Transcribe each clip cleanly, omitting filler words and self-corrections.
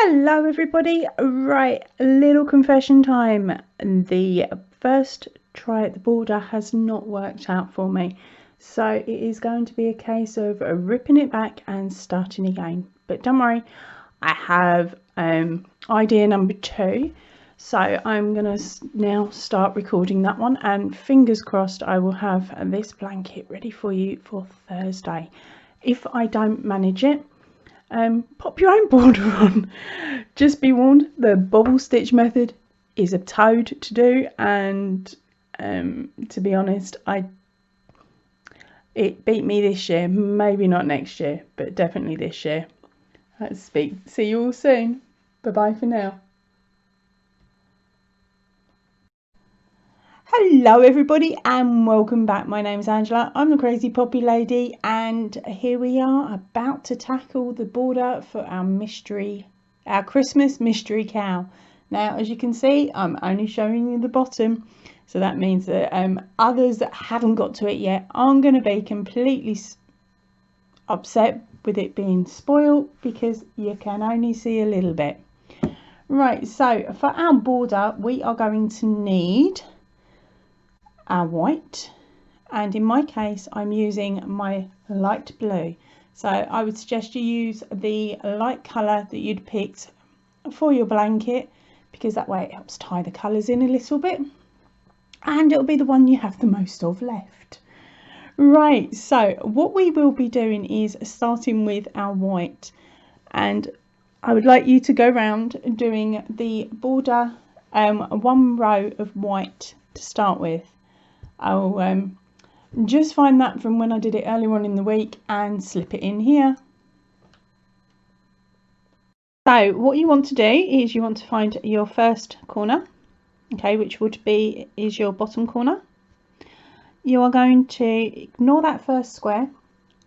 Hello everybody. Right, a little confession time. The first try at the border has not worked out for me, so it is going to be a case of ripping it back and starting again. But don't worry, I have idea number 2, so I'm gonna now start recording that one, and fingers crossed I will have this blanket ready for you for Thursday. If I don't manage it, pop your own border on. Just be warned, the bobble stitch method is a toad to do, and to be honest, it beat me this year. Maybe not next year, but definitely this year. Let's speak. See you all soon. Bye bye for now. Hello everybody and welcome back. My name is Angela. I'm the Crazy Poppy Lady, and here we are about to tackle the border for our Christmas mystery cow. Now, as you can see, I'm only showing you the bottom, so that means that others that haven't got to it yet aren't going to be completely upset with it being spoiled, because you can only see a little bit. Right, so for our border we are going to need our white, and in my case I'm using my light blue, so I would suggest you use the light colour that you'd picked for your blanket, because that way it helps tie the colours in a little bit, and it'll be the one you have the most of left. Right, so what we will be doing is starting with our white, and I would like you to go around doing the border one row of white to start with. I'll just find that from when I did it earlier on in the week and slip it in here. So what you want to do is you want to find your first corner, okay, which is your bottom corner. You are going to ignore that first square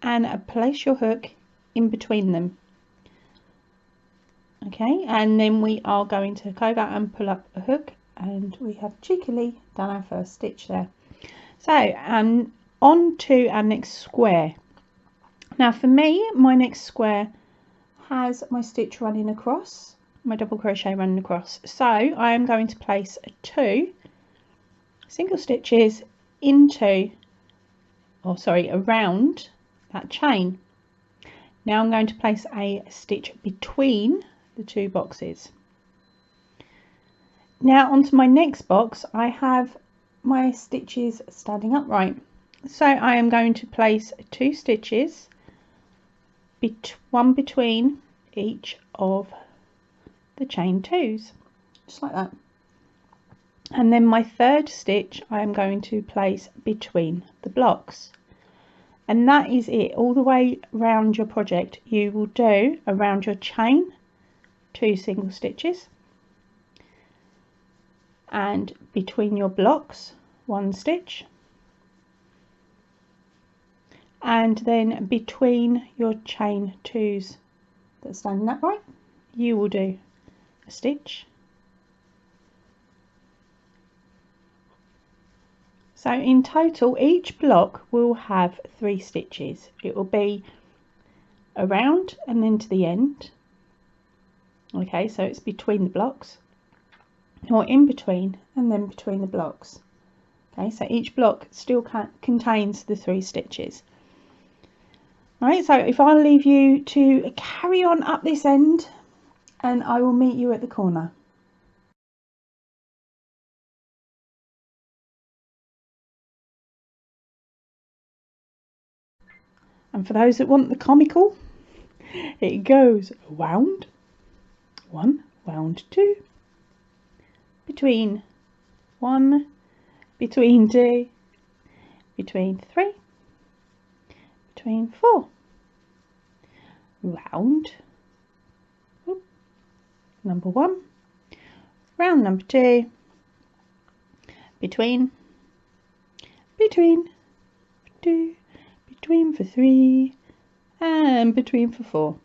and place your hook in between them. Okay, and then we are going to hook over and pull up a hook, and we have cheekily done our first stitch there. So on to our next square. Now for me, my next square has my stitch running across, my double crochet running across, so I am going to place 2 single stitches around that chain. Now I'm going to place a stitch between the 2 boxes. Now onto my next box, I have my stitches standing upright, so I am going to place 2 stitches, one between each of the chain 2s, just like that, and then my third stitch I am going to place between the blocks, and that is it. All the way around your project you will do around your chain 2 single stitches, and between your blocks 1 stitch, and then between your chain 2s that are standing upright you will do a stitch. So in total each block will have 3 stitches. It will be around and then to the end. Okay, so it's between the blocks, or in between and then between the blocks. Okay, so each block still contains the 3 stitches. Alright, so if I leave you to carry on up this end, and I will meet you at the corner. And for those that want the comical, it goes wound 1, wound 2, between 1, between 2, between 3, between 4, round number 1, round number 2, between 2, between for 3, and between for 4.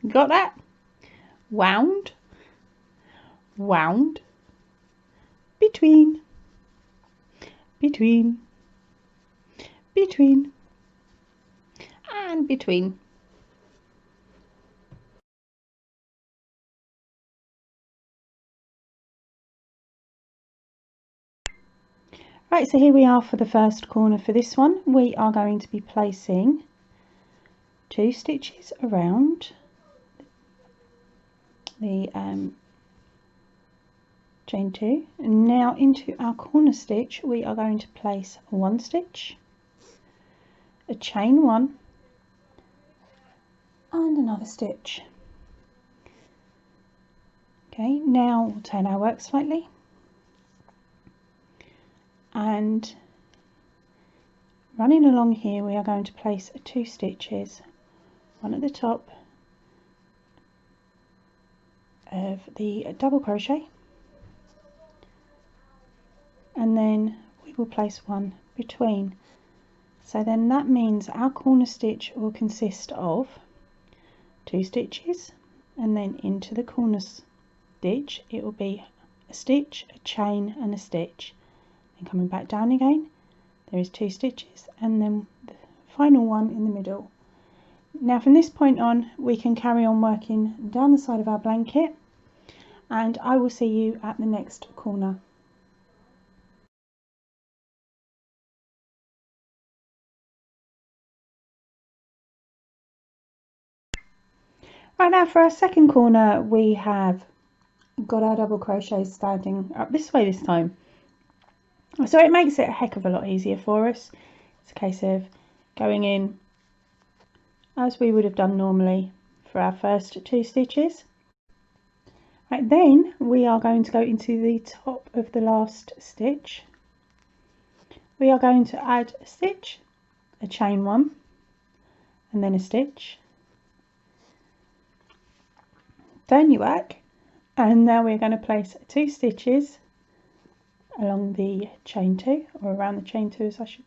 Got that? Wound, wound, between, and between. Right, so here we are for the first corner. For this one we are going to be placing 2 stitches around the chain 2, and now into our corner stitch we are going to place 1 stitch, a chain 1 and another stitch. Okay, now we'll turn our work slightly and running along here we are going to place 2 stitches, one at the top of the double crochet, and then we will place 1 between. So then that means our corner stitch will consist of 2 stitches, and then into the corner stitch it will be a stitch, a chain and a stitch, and coming back down again there is 2 stitches and then the final one in the middle. Now from this point on we can carry on working down the side of our blanket, and I will see you at the next corner. Right, now for our second corner we have got our double crochets standing up this way this time, so it makes it a heck of a lot easier for us. It's a case of going in as we would have done normally for our first 2 stitches. Right, then we are going to go into the top of the last stitch. We are going to add a stitch, a chain 1 and then a stitch. Turn your work, and now we're going to place 2 stitches along the chain 2, or around the chain 2 as I should,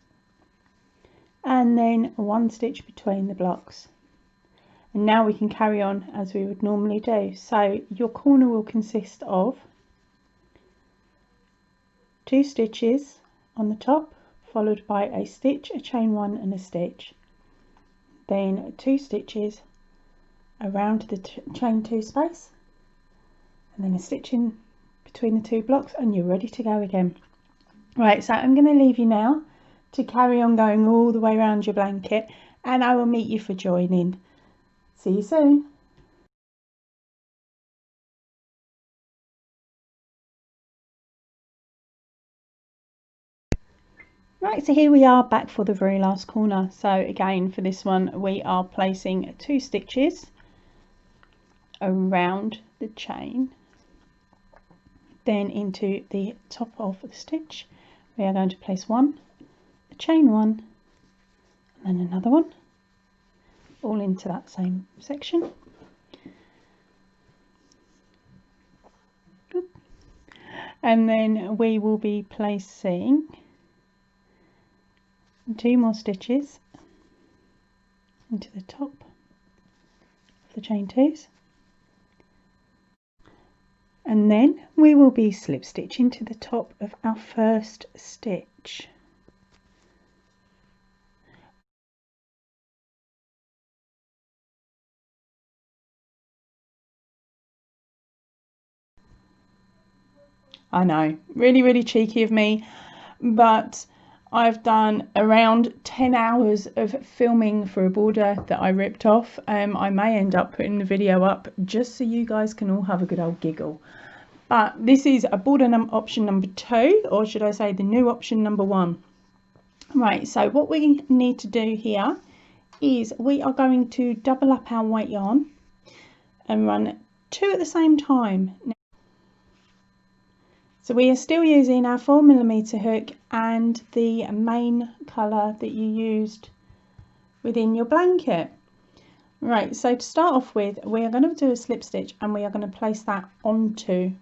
and then 1 stitch between the blocks. And now we can carry on as we would normally do. So your corner will consist of 2 stitches on the top, followed by a stitch, a chain 1 and a stitch, then 2 stitches around the chain 2 space, and then a stitch in between the 2 blocks, and you're ready to go again. Right, so I'm going to leave you now to carry on going all the way around your blanket, and I will meet you for joining. See you soon. Right, so here we are back for the very last corner. So again for this one we are placing 2 stitches around the chain, then into the top of the stitch we are going to place 1, a chain 1 and then another one, all into that same section. And then we will be placing 2 more stitches into the top of the chain 2s, and then we will be slip stitching to the top of our first stitch. I know, really cheeky of me, but I've done around 10 hours of filming for a border that I ripped off. I may end up putting the video up just so you guys can all have a good old giggle. But this is a border option number 2, or should I say the new option number 1. Right, so what we need to do here is we are going to double up our white yarn and run 2 at the same time. So we are still using our 4mm hook and the main colour that you used within your blanket. Right, so to start off with, we are going to do a slip stitch and we are going to place that onto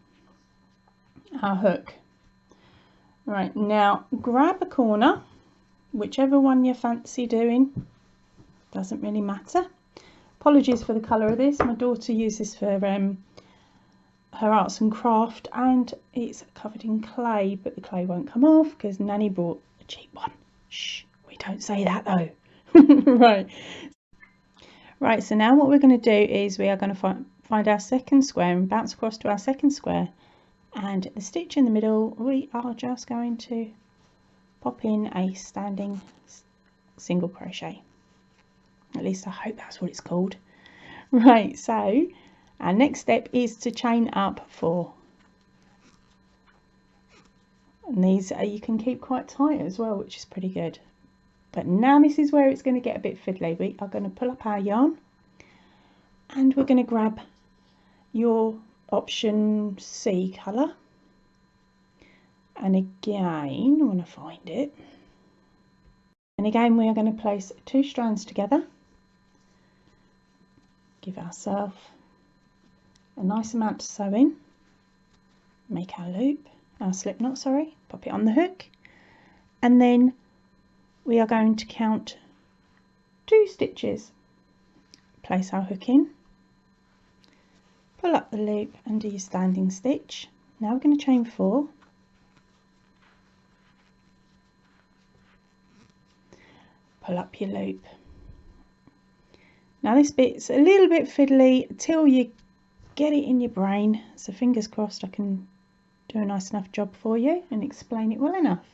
our hook. Right, now grab a corner, whichever one you fancy doing, doesn't really matter. Apologies for the colour of this, my daughter used this for her arts and craft, and it's covered in clay, but the clay won't come off because Nanny bought a cheap one. Shh, we don't say that though. Right, so now what we're going to do is we are going to find our second square and bounce across to our second square, and the stitch in the middle we are just going to pop in a standing single crochet. At least I hope that's what it's called. Right, so our next step is to chain up 4. And these you can keep quite tight as well, which is pretty good. But now this is where it's going to get a bit fiddly. We are going to pull up our yarn and we're going to grab your option C colour. And again, I want to find it. And again, we are going to place 2 strands together. Give ourselves a nice amount to sew in. Make our loop, our slip knot, sorry, pop it on the hook. And then we are going to count 2 stitches. Place our hook in. Pull up the loop and do your standing stitch. Now we're going to chain 4. Pull up your loop. Now this bit's a little bit fiddly until you get it in your brain, so fingers crossed I can do a nice enough job for you and explain it well enough.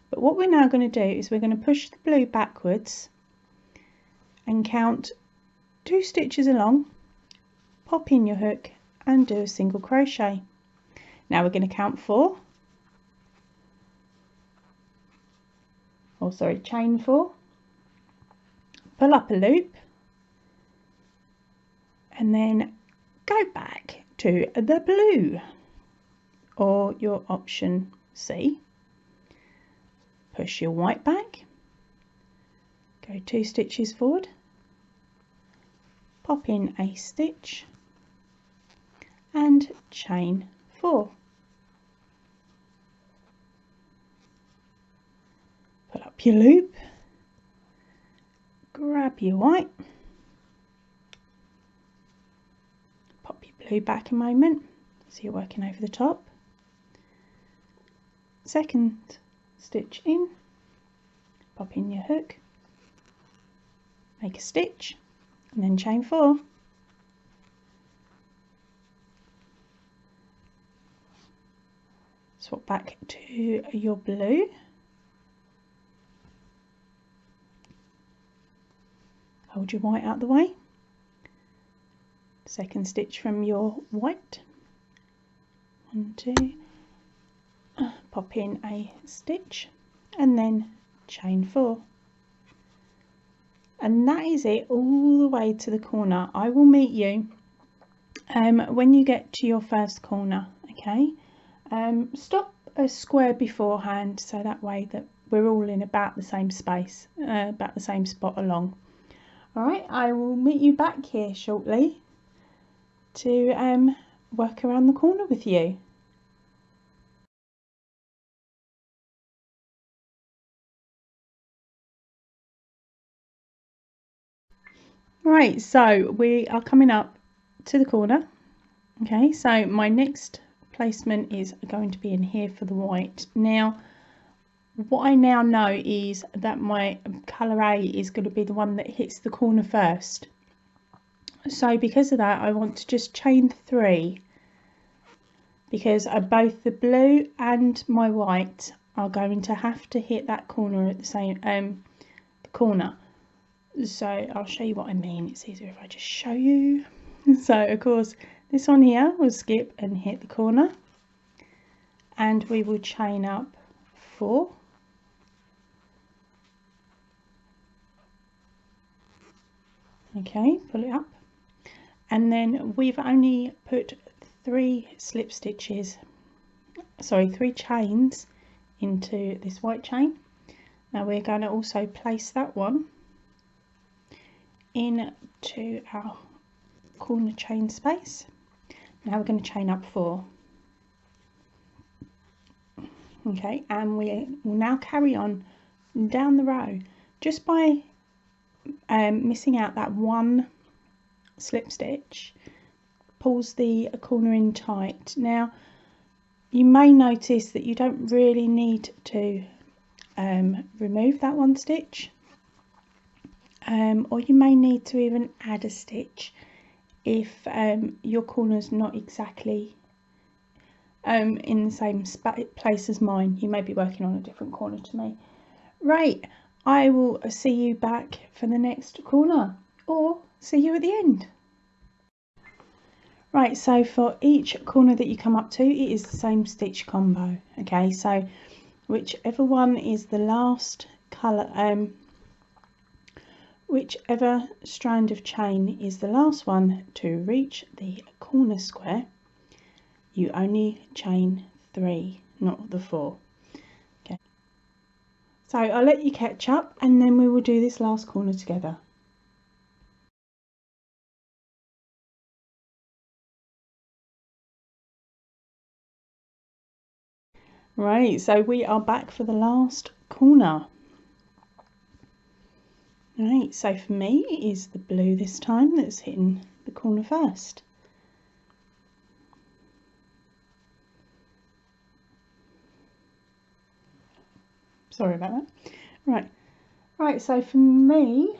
But what we're now going to do is we're going to push the blue backwards and count 2 stitches along, pop in your hook and do a single crochet. Now we're going to count 4, or sorry, chain 4, pull up a loop and then go back to the blue or your option C. Push your white back, go 2 stitches forward, pop in a stitch and chain 4. Pull up your loop, grab your white, pop your blue back a moment, so you're working over the top, second stitch in, pop in your hook, make a stitch and then chain 4. Swap back to your blue, hold your white out the way, second stitch from your white, 1, 2, pop in a stitch and then chain 4. And that is it all the way to the corner. I will meet you when you get to your first corner, okay? Stop a square beforehand so that way that we're all in about the same space, about the same spot along. All right, I will meet you back here shortly to work around the corner with you. Right, so we are coming up to the corner. Okay, so my next placement is going to be in here for the white. Now, what I now know is that my colour A is going to be the one that hits the corner first. So because of that, I want to just chain 3 because both the blue and my white are going to have to hit that corner at the same the corner. So I'll show you what I mean. It's easier if I just show you. So of course this one here will skip and hit the corner, and we will chain up 4, okay, pull it up, and then we've only put 3 slip stitches, sorry, 3 chains into this white chain. Now we're going to also place that one into our corner chain space. Now we're going to chain up 4, okay, and we will now carry on down the row just by missing out that 1 slip stitch. Pulls the corner in tight. Now you may notice that you don't really need to remove that 1 stitch, or you may need to even add a stitch if your corner's not exactly in the same place as mine. You may be working on a different corner to me. Right, I will see you back for the next corner, or see you at the end. Right, so for each corner that you come up to, it is the same stitch combo. Okay, so whichever one is the last colour, whichever strand of chain is the last one to reach the corner square, you only chain 3, not the 4. Okay, so I'll let you catch up and then we will do this last corner together. Right, so we are back for the last corner. Right, so for me it is the blue this time that's hitting the corner first. Sorry about that. Right, so for me,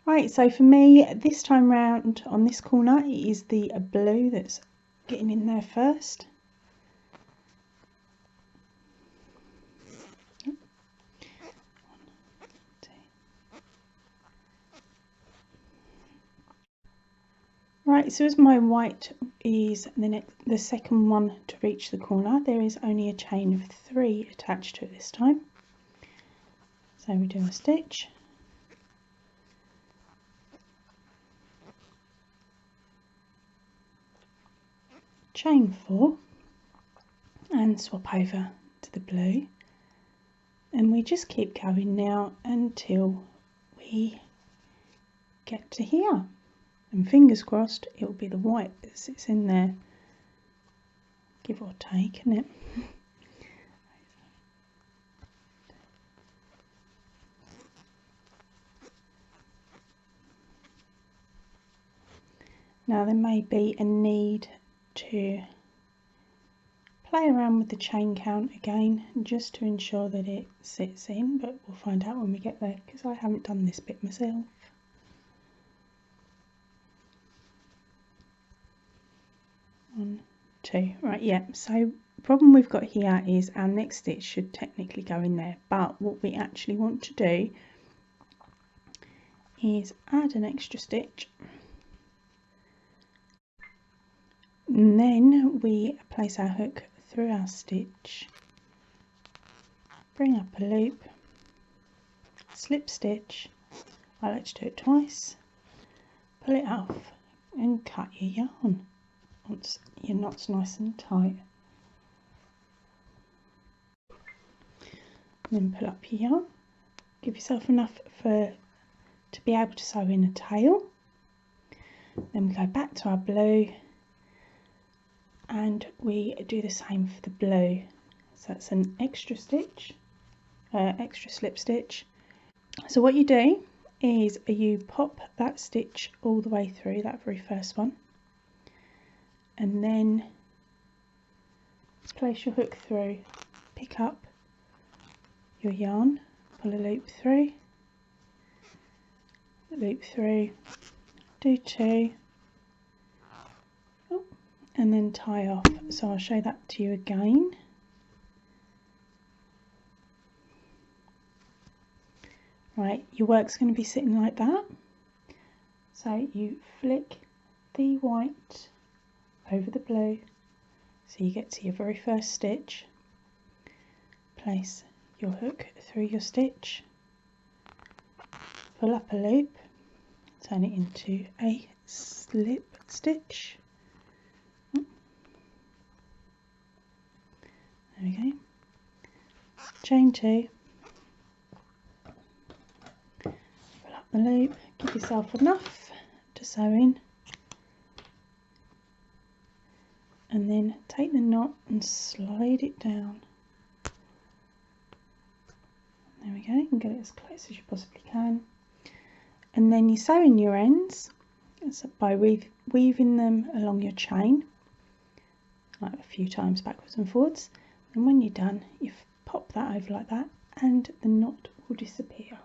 this time round on this corner, it is the blue that's getting in there first. Right, so as my white is the second one to reach the corner, there is only a chain of 3 attached to it this time. So we do a stitch, chain 4, and swap over to the blue, and we just keep going now until we get to here. And fingers crossed it will be the white that sits in there, give or take, isn't it? Now there may be a need to play around with the chain count again just to ensure that it sits in, but we'll find out when we get there because I haven't done this bit myself. One, 2, right, yeah, so the problem we've got here is our next stitch should technically go in there, but what we actually want to do is add an extra stitch, and then we place our hook through our stitch, bring up a loop, slip stitch, I like to do it twice, pull it off and cut your yarn once your knot's nice and tight. And then pull up your yarn, give yourself enough to be able to sew in a tail. Then we go back to our blue and we do the same for the blue. So that's an extra stitch, extra slip stitch. So what you do is you pop that stitch all the way through, that very first one, and then place your hook through, pick up your yarn, pull a loop through, do 2, and then tie off. So I'll show that to you again. Right, your work's going to be sitting like that. So you flick the white over the blue, so you get to your very first stitch, place your hook through your stitch, pull up a loop, turn it into a slip stitch. There we go. Chain 2, pull up the loop, give yourself enough to sew in, and then take the knot and slide it down. There we go, you can get it as close as you possibly can. And then you sew in your ends by weaving them along your chain, like a few times backwards and forwards. And when you're done, you pop that over like that and the knot will disappear.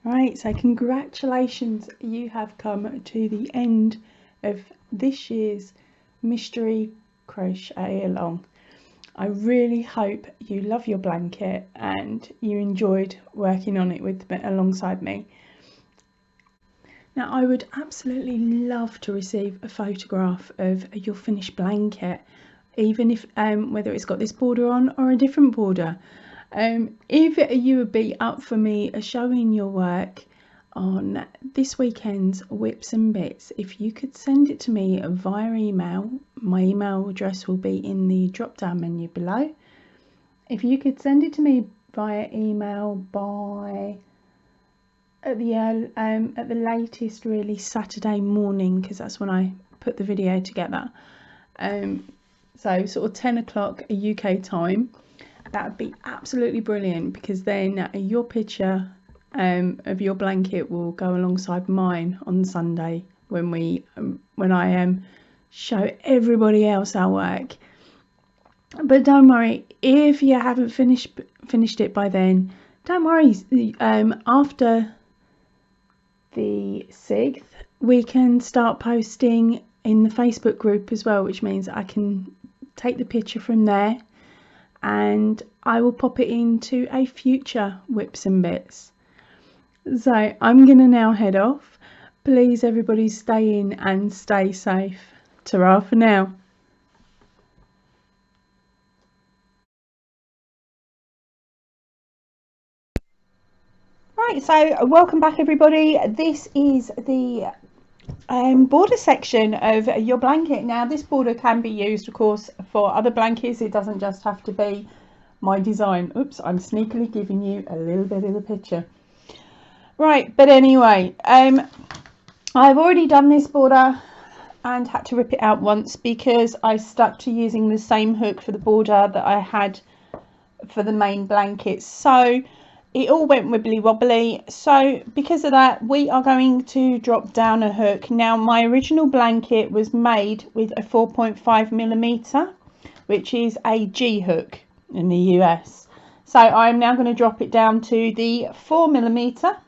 Right, so congratulations, you have come to the end of this year's mystery crochet along. I really hope you love your blanket and you enjoyed working on it alongside me. Now, I would absolutely love to receive a photograph of your finished blanket, even if whether it's got this border on or a different border. If you would be up for me showing your work on this weekend's Whips and Bits, if you could send it to me via email, my email address will be in the drop down menu below. If you could send it to me via email by at the latest really Saturday morning, because that's when I put the video together, so sort of 10 o'clock UK time, that would be absolutely brilliant, because then your picture of your blanket will go alongside mine on Sunday when I show everybody else our work. But don't worry if you haven't finished it by then. Don't worry, after the 6th we can start posting in the Facebook group as well, which means I can take the picture from there and I will pop it into a future Whips and Bits. So I'm gonna now head off. Please everybody stay in and stay safe. Ta-ra for now. Right, so welcome back everybody. This is the border section of your blanket. Now this border can be used of course for other blankets, it doesn't just have to be my design. Oops, I'm sneakily giving you a little bit of the picture. Right, but anyway, I've already done this border and had to rip it out once because I stuck to using the same hook for the border that I had for the main blanket, so it all went wibbly wobbly. So because of that, we are going to drop down a hook. Now my original blanket was made with a 4.5mm, which is a G hook in the US. So I'm now going to drop it down to the 4mm,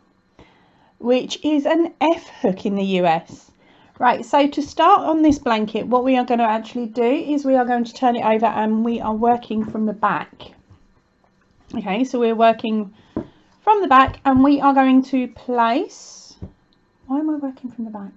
which is an F hook in the US. Right, so to start on this blanket, what we are going to actually do is we are going to turn it over and we are working from the back. Okay, so we're working from the back and we are going to place, why am I working from the back?